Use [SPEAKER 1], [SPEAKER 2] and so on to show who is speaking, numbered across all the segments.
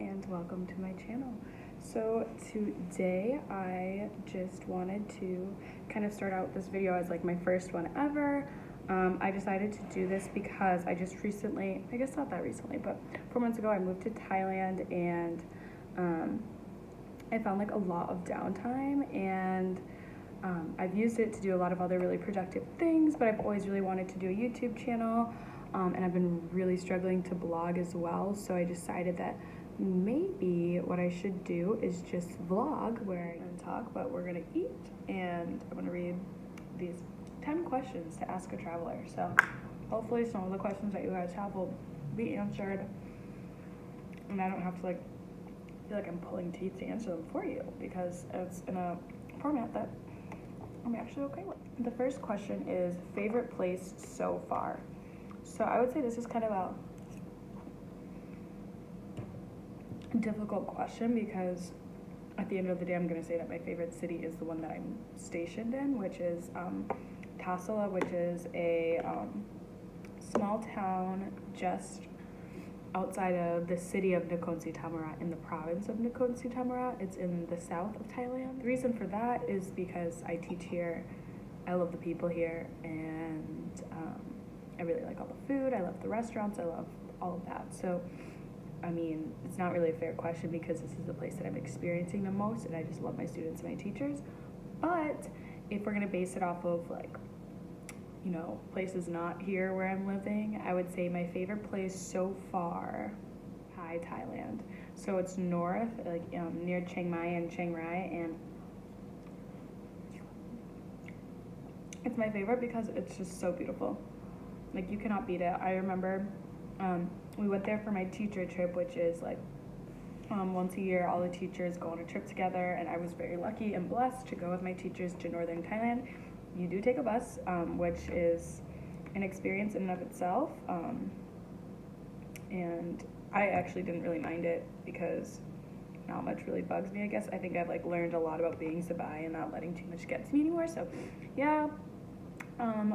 [SPEAKER 1] and welcome to my channel. So today I just wanted to kind of start out this video as like my first one ever. I decided to do this because I just recently, I guess not that recently, but 4 months ago I moved to Thailand, and I found like a lot of downtime, and I've used it to do a lot of other really productive things, but I've always really wanted to do a YouTube channel. And I've been really struggling to blog as well, so I decided that maybe what I should do is just vlog where I don't talk, but we're gonna eat, and I'm gonna read these 10 questions to ask a traveler. So hopefully some of the questions that you guys have will be answered, and I don't have to like feel like I'm pulling teeth to answer them for you, because it's in a format that I'm actually okay with. The first question is favorite place so far. So I would say this is kind of a difficult question, because at the end of the day I'm going to say that my favorite city is the one that I'm stationed in, which is Tassala, which is a small town just outside of the city of Nakhon Si Thammarat in the province of Nakhon Si Thammarat. It's in the south of Thailand. The reason for that is because I teach here, I love the people here, and I really like all the food, I love the restaurants, I love all of that. So, I mean, it's not really a fair question because this is the place that I'm experiencing the most, and I just love my students and my teachers. But if we're gonna base it off of like, you know, places not here where I'm living, I would say my favorite place so far, Thailand. So it's north, like near Chiang Mai and Chiang Rai, and it's my favorite because it's just so beautiful. Like, you cannot beat it. I remember we went there for my teacher trip, which is like once a year all the teachers go on a trip together, and I was very lucky and blessed to go with my teachers to northern Thailand. You do take a bus, which is an experience in and of itself, and I actually didn't really mind it because not much really bugs me, I guess. I think I've like learned a lot about being Sabai and not letting too much get to me anymore. So yeah,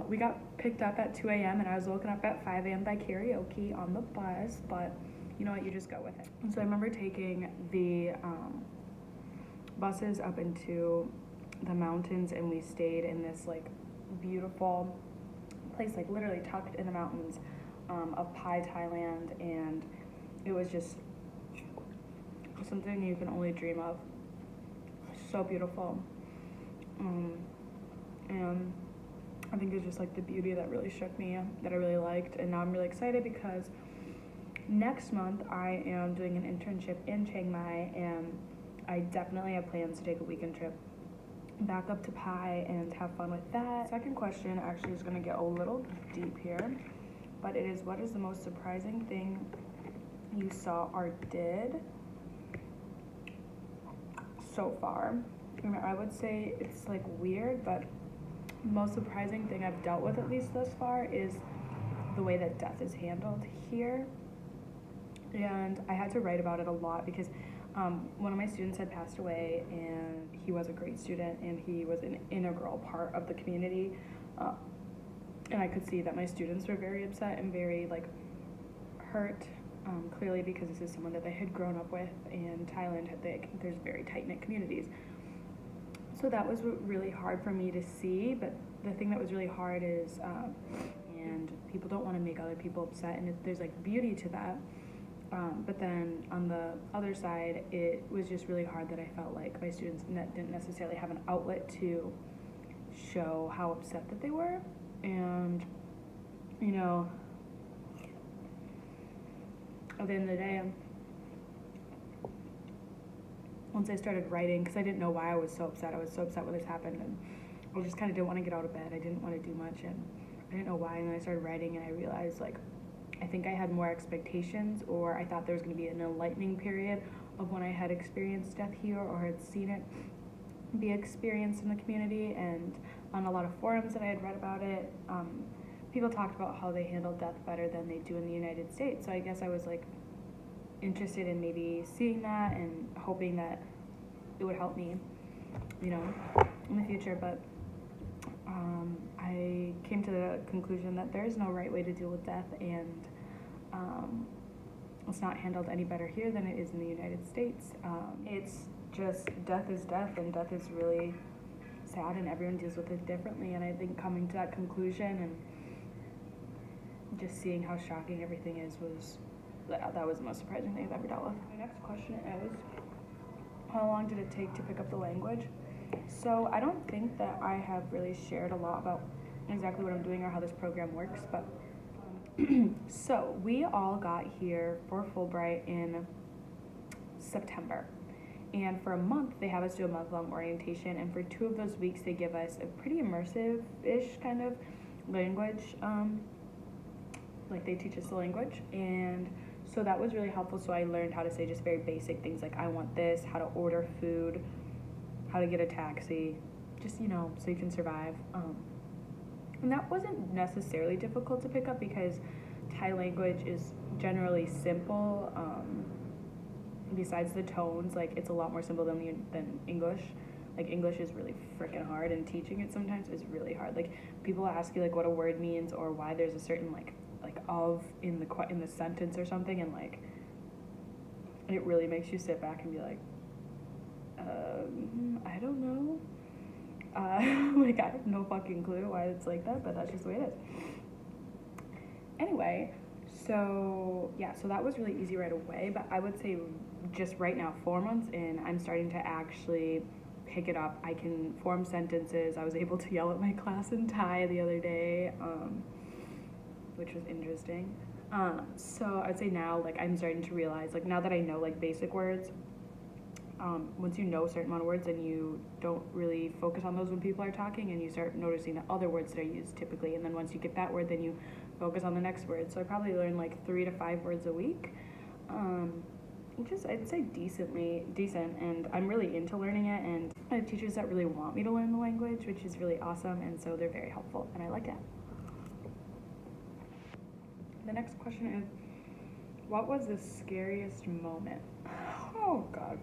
[SPEAKER 1] we got picked up at 2 a.m. and I was woken up at 5 a.m. by karaoke on the bus, but you know what, you just go with it. And so I remember taking the buses up into the mountains, and we stayed in this like beautiful place, like literally tucked in the mountains of Thailand, and it was just something you can only dream of. So beautiful. And I think it's just like the beauty that really shook me, that I really liked. And now I'm really excited because next month I am doing an internship in Chiang Mai, and I definitely have plans to take a weekend trip back up to Pai and have fun with that. Second question actually is going to get a little deep here, but it is, what is the most surprising thing you saw or did so far? I mean, I would say it's like weird, but most surprising thing I've dealt with, at least thus far, is the way that death is handled here. And I had to write about it a lot because one of my students had passed away, and he was a great student, and he was an integral part of the community, and I could see that my students were very upset and very like hurt, clearly because this is someone that they had grown up with, and Thailand there's very tight-knit communities. So that was really hard for me to see, but the thing that was really hard is, and people don't want to make other people upset, and there's like beauty to that. But then on the other side, it was just really hard that I felt like my students didn't necessarily have an outlet to show how upset that they were. And, you know, at the end of the day, once I started writing, because I didn't know why I was so upset when this happened, and I just kind of didn't want to get out of bed. I didn't want to do much, and I didn't know why. And then I started writing, and I realized, like, I think I had more expectations, or I thought there was going to be an enlightening period of when I had experienced death here or had seen it be experienced in the community. And on a lot of forums that I had read about it, people talked about how they handle death better than they do in the United States. So I guess I was like interested in maybe seeing that and hoping that it would help me, you know, in the future. But I came to the conclusion that there is no right way to deal with death, and it's not handled any better here than it is in the United States. It's just death is death, and death is really sad, and everyone deals with it differently. And I think coming to that conclusion and just seeing how shocking everything is that was the most surprising thing I've ever dealt with. My next question is, how long did it take to pick up the language? So I don't think that I have really shared a lot about exactly what I'm doing or how this program works, but so we all got here for Fulbright in September, and for a month they have us do a month-long orientation, and for 2 of those weeks they give us a pretty immersive-ish kind of language, like they teach us the language, and so that was really helpful. So I learned how to say just very basic things like I want this, how to order food, how to get a taxi, just, you know, so you can survive. And that wasn't necessarily difficult to pick up because Thai language is generally simple. Besides the tones, like it's a lot more simple than English. Like English is really freaking hard, and teaching it sometimes is really hard. Like people ask you like what a word means or why there's a certain like of in the sentence or something, and like it really makes you sit back and be like, I don't know. Like I have no fucking clue why it's like that, but that's just the way it is. Anyway, so yeah, so that was really easy right away, but I would say just right now, 4 months in, I'm starting to actually pick it up. I can form sentences. I was able to yell at my class in Thai the other day, which was interesting. So I would say now, like, I'm starting to realize, like, now that I know, like, basic words, once you know a certain amount of words, then you don't really focus on those when people are talking, and you start noticing the other words that are used typically, and then once you get that word, then you focus on the next word. So I probably learn, like, 3 to 5 words a week, which is, I'd say, decent, and I'm really into learning it, and I have teachers that really want me to learn the language, which is really awesome, and so they're very helpful, and I like it. The next question is, what was the scariest moment? Oh, God.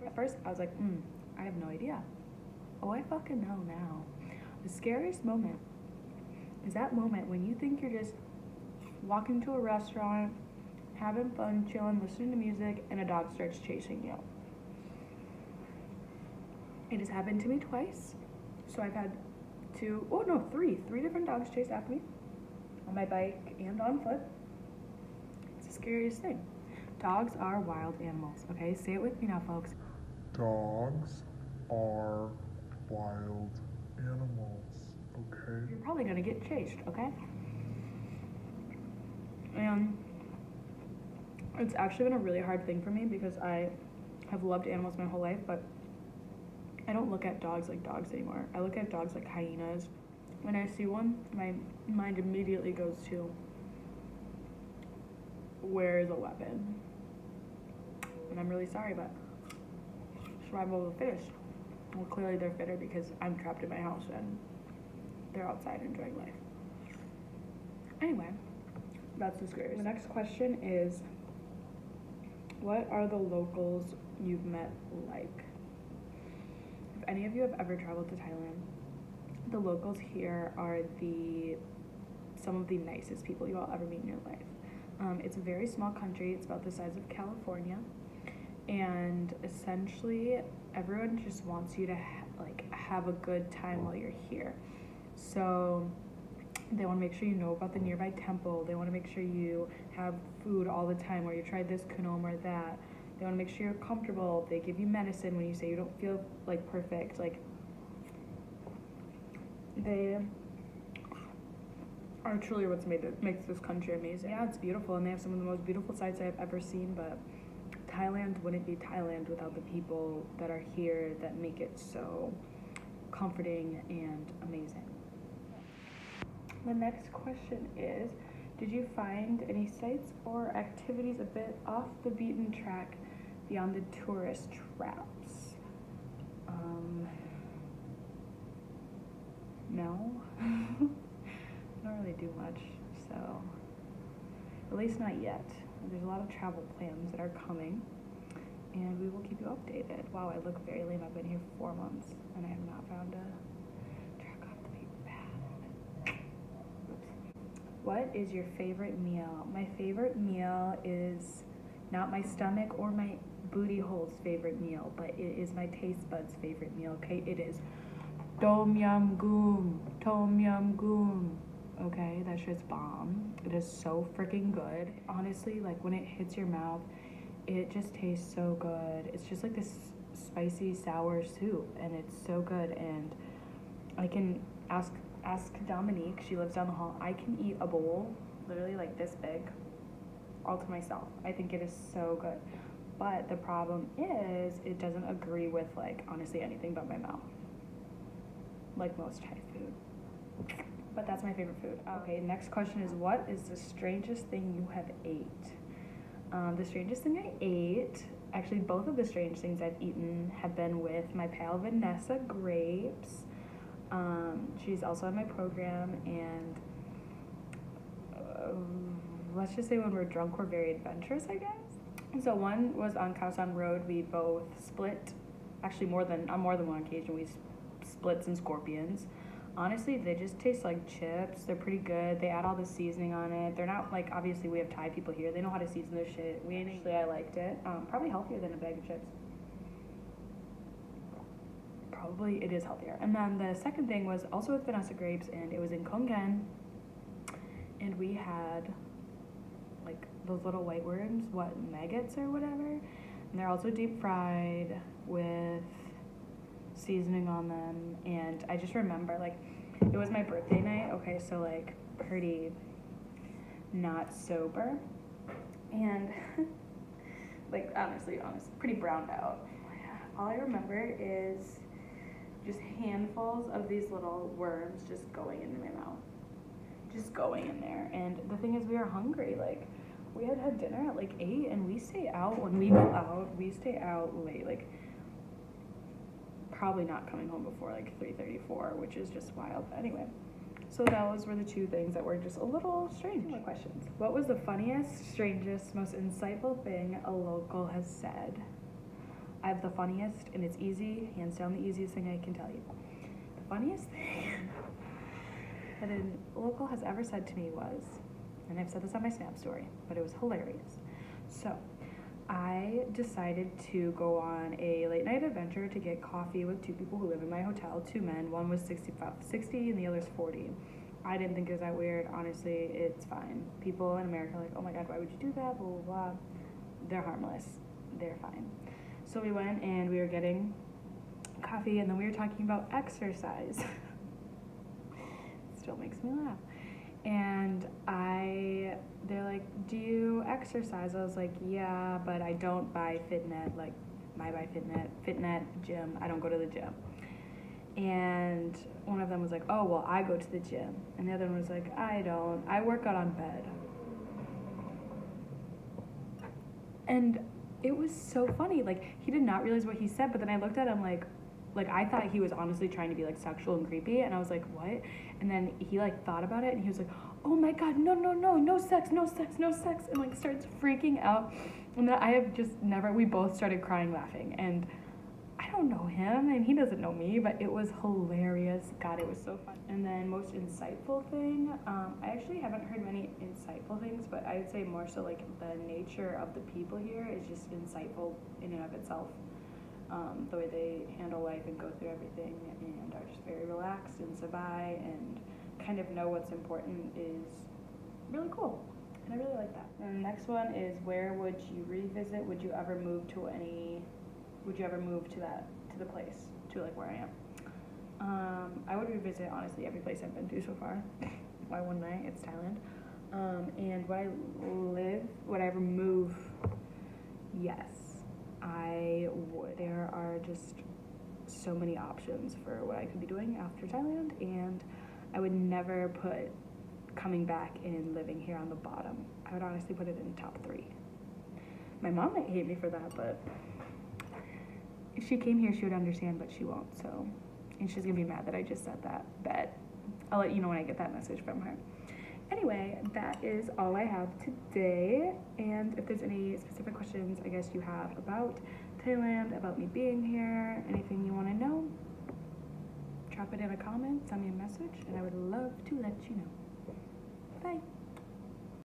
[SPEAKER 1] At first, I was like, I have no idea. Oh, I fucking know now. The scariest moment is that moment when you think you're just walking to a restaurant, having fun, chilling, listening to music, and a dog starts chasing you. It has happened to me twice. So I've had three different dogs chase after me on my bike and on foot. It's the scariest thing. Dogs are wild animals, okay? Say it with me now, folks.
[SPEAKER 2] Dogs are wild animals, okay?
[SPEAKER 1] You're probably gonna get chased, okay? And it's actually been a really hard thing for me because I have loved animals my whole life, but I don't look at dogs like dogs anymore. I look at dogs like hyenas. When I see one, my mind immediately goes to, where is a weapon? And I'm really sorry, but survival of the fittest. Well, clearly they're fitter because I'm trapped in my house and they're outside enjoying life. Anyway, that's the scariest. The next question is, what are the locals you've met like? If any of you have ever traveled to Thailand, the locals here are some of the nicest people you will ever meet in your life. It's a very small country. It's about the size of California, and essentially everyone just wants you to have a good time while you're here. So they want to make sure you know about the nearby temple. They want to make sure you have food all the time, or you try this kunom or that. They want to make sure you're comfortable. They give you medicine when you say you don't feel like perfect. Like, they are truly what's makes this country amazing. Yeah, it's beautiful, and they have some of the most beautiful sights I've ever seen, but Thailand wouldn't be Thailand without the people that are here that make it so comforting and amazing. The next question is, did you find any sites or activities a bit off the beaten track beyond the tourist traps? No. I don't really do much, so at least not yet. There's a lot of travel plans that are coming, and we will keep you updated. Wow, I look very lame. I've been here 4 months, and I have not found a track off the beaten path. Oops. What is your favorite meal? My favorite meal is not my stomach or my booty hole's favorite meal, but it is my taste buds' favorite meal, okay? It is tom yum goong, tom yum goong. Okay, that shit's bomb. It is so freaking good. Honestly, like when it hits your mouth, it just tastes so good. It's just like this spicy sour soup, and it's so good. And I can ask Dominique, she lives down the hall, I can eat a bowl literally like this big all to myself. I think it is so good. But the problem is it doesn't agree with like honestly anything but my mouth, like most Thai food. But that's my favorite food. Okay, next question is, what is the strangest thing you have ate? The strangest thing I ate, actually both of the strange things I've eaten have been with my pal Vanessa Grapes. She's also in my program, and let's just say when we're drunk, we're very adventurous, I guess. So one was on Khao San Road. We both split, actually on more than one occasion, we split some scorpions. Honestly, they just taste like chips. They're pretty good. They add all the seasoning on it. They're not like, obviously we have Thai people here. They know how to season their shit. I liked it. Probably healthier than a bag of chips. Probably it is healthier. And then the second thing was also with Vanessa Grapes, and it was in Kongen. And we had like those little white worms, maggots or whatever. And they're also deep fried with seasoning on them. And I just remember like it was my birthday night, okay, so like pretty not sober, and like honestly pretty browned out. All I remember is just handfuls of these little worms just going into my mouth, just going in there. And the thing is, we were hungry. Like we had dinner at like 8, and we stay out. When we go out, we stay out late, like probably not coming home before like 3:34, which is just wild. But anyway, so those were the two things that were just a little strange. More questions. What was the funniest, strangest, most insightful thing a local has said? I have the funniest, and it's easy, hands down the easiest thing I can tell you. The funniest thing that a local has ever said to me was, and I've said this on my Snap story, but it was hilarious. So I decided to go on a late night adventure to get coffee with two people who live in my hotel, two men. One was 60 and the other's 40. I didn't think it was that weird. Honestly, it's fine. People in America are like, oh my God, why would you do that? Blah, blah, blah. They're harmless. They're fine. So we went and we were getting coffee, and then we were talking about exercise. It still makes me laugh. And they're like, do you exercise? I was like, yeah, but I don't buy Fitnet, like I buy Fitnet gym. I don't go to the gym. And one of them was like, oh, well, I go to the gym. And the other one was like, I don't. I work out on bed. And it was so funny. Like, he did not realize what he said, but then I looked at him like I thought he was honestly trying to be like sexual and creepy, and I was like, what? And then he like thought about it, and he was like, oh my God, no sex, and like starts freaking out. And then I have just never, we both started crying laughing, and I don't know him and he doesn't know me, but it was hilarious. God, it was so fun. And then most insightful thing, I actually haven't heard many insightful things, but I would say more so like the nature of the people here is just insightful in and of itself. The way they handle life and go through everything and are just very relaxed and sabai and kind of know what's important is really cool. And I really like that. And the next one is, where would you revisit? Would you ever move to the place, to like where I am? I would revisit honestly every place I've been to so far. Why wouldn't I? It's Thailand. And would I ever move? Yes, I would. There are just so many options for what I could be doing after Thailand, and I would never put coming back and living here on the bottom. I would honestly put it in top 3. My mom might hate me for that, but if she came here, she would understand, but she won't, so. And she's gonna be mad that I just said that, but I'll let you know when I get that message from her. Anyway, that is all I have today, and if there's any specific questions I guess you have about Thailand, about me being here, anything you wanna know, drop it in a comment, send me a message, and I would love to let you know. Bye.